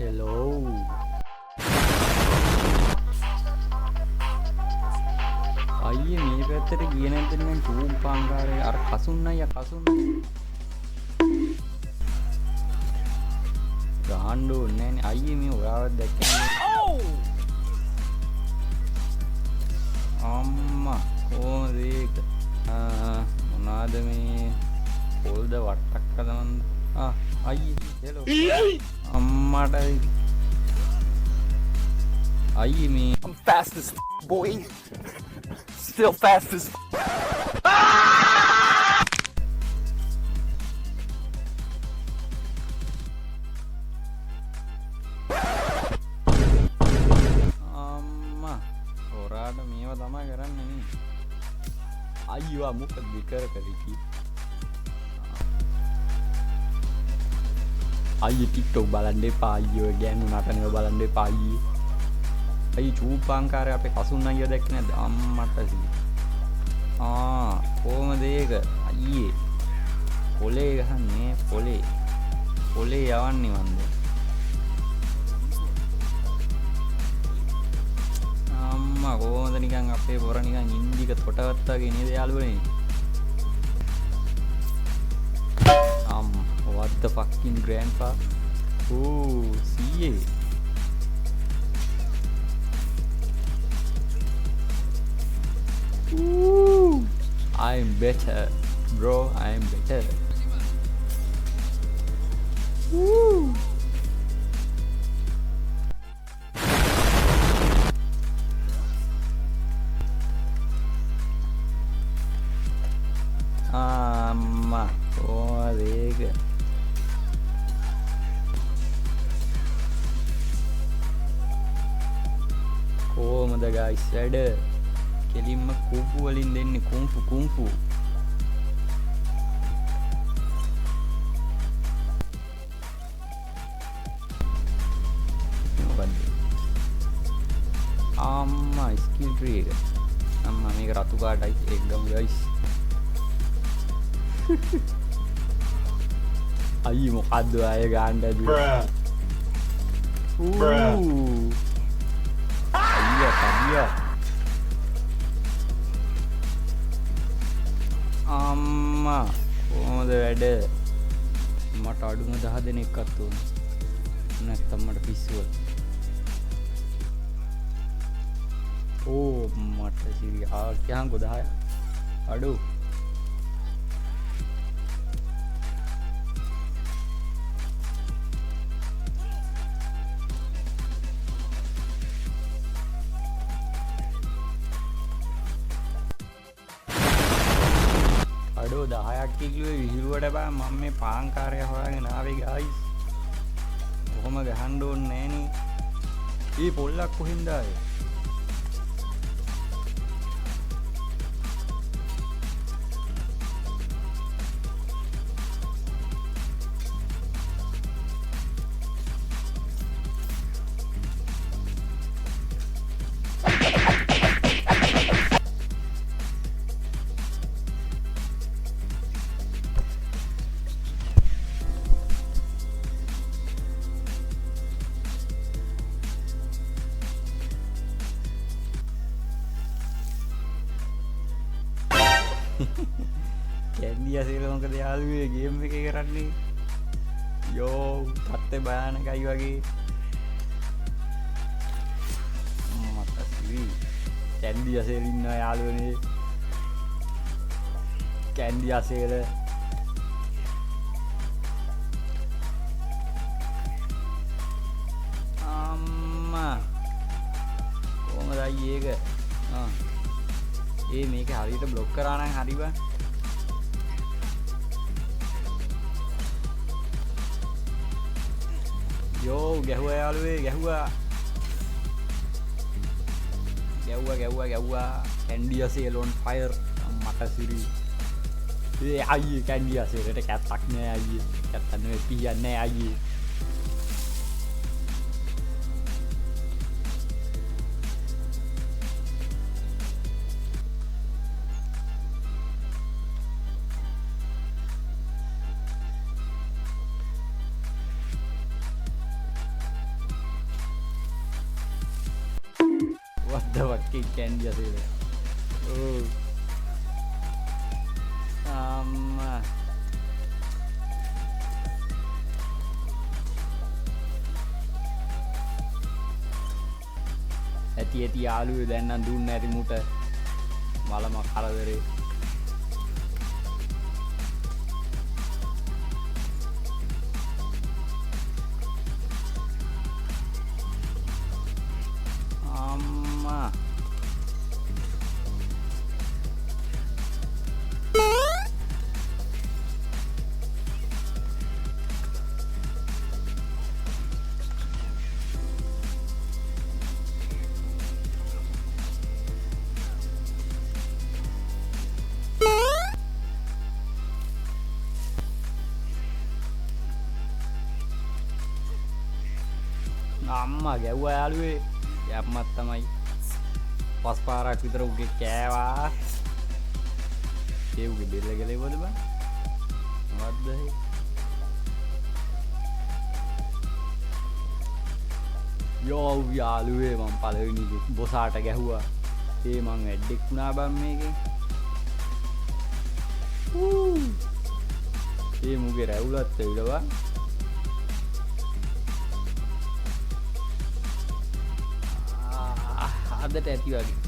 Hello. අයියේ මේ පැත්තට ගියේ නැද්ද නම් චූම් පාංගාරේ අර කසුන්නයි කසුන්න. ගහන්න ඕනේ නෑනේ අයියේ මේ ඔයාවත් දැක්කේ. අම්මා කොහොමද ඒක? මොනවාද මේ පොල්ද වට්ටක් කදමන්ද? අයියේ හෙලෝ. අම්මට අයියේ මේ I'm fast as boy. Still fast as අම්මා හොරාට මේවා තමයි කරන්නේ නේ. අයියෝ මොකද විකර කරකි. අයියේ TikTok බලන්න එපා අයියෝ ගෑනු නටනව බලන්න එපා අයියේ. අයියේ චූපාංකාරය අපේ කසුන් අයියා දැක්කේ නැද්ද අම්මට සී. කොහමද ඒක අයියේ පොලේ ගහන්නේ පොලේ යවන්නේ වන්ද. අම්මා කොහමද නිකන් අපේ පොර නිකන් ඉන්දික තොටවත් වගේ නේද යාළුවනේ. What the fucking grandpa? Oh, CA. Ooh, I'm better, bro. I'm better. Woo. Oh, there. කොහොමද ගයිස් වැඩ කෙලින්ම කුම්ෆු වලින් දෙන්නේ කුම්ෆු මොකද්ද අම්මා ස්කිල් ට්‍රී එක අම්මා මේක රතු පාටයි ඒක ගමු ගයිස් අයිය මොකද්ද අය ගාන්න ඇදී Dia අම්මා කොහොමද වැඩ මට අඩුම 10 දෙනෙක් අත් උන නැත්තම් මට පිස්සුව මට සිරි කියන්කො 10 අඩු අඩෝ 10ක් කිව්වේ විහිළුවට බෑ මම මේ පාංකාරය හොයාගෙන ආවේ ගයිස්. කොහොම ගහන්න ඕනේ නෑනේ. ඊ පොල්ලක් කොහෙන්ද ආවේ? කැන්ඩි අසේල මොකද යාළුවේ ගේම් එකේ කරන්නේ යෝ තත්ත්වය භයානකයි වගේ මට සිරි කැන්ඩි අසේල ඉන්නවා යාළුවනේ කැන්ඩි අසේල අම්මා කොහමද අයියේ ඒක මේක හරියට බ්ලොක් කරා නම් හරි බා යෝ ගැහුවා යාළුවේ ගැහුවා කැන්ඩි අසේල on fire මට සිරි ඒ අයියේ කැන්ඩි අසේලට කැත්තක් නෑ අයියේ කැත්තක් නෙවෙයි පියන්නේ නෑ අයියේ the fucking candy asile. Oh. ඇති යාළුවෝ දැන් නම් දුන්නේ නැති මුට මලම කරදරේ. අම්මා අම්මා ගැව්වා යාළුවේ. යම්මත් තමයි පස් පාරක් විතර උගේ කෑවා. ඒ උගේ බෙල්ල ගලෙවද බං? මොකද්ද ඒ? යෝ යාළුවේ මම පළවෙනි බොසාට ගැහුවා. ඒ මං ඇඩ්ඩෙක් වුණා බං මේකෙන්. ඒ මුගේ රැවුලත් ඇවිල්ලා බං. අදට ඇති වගේ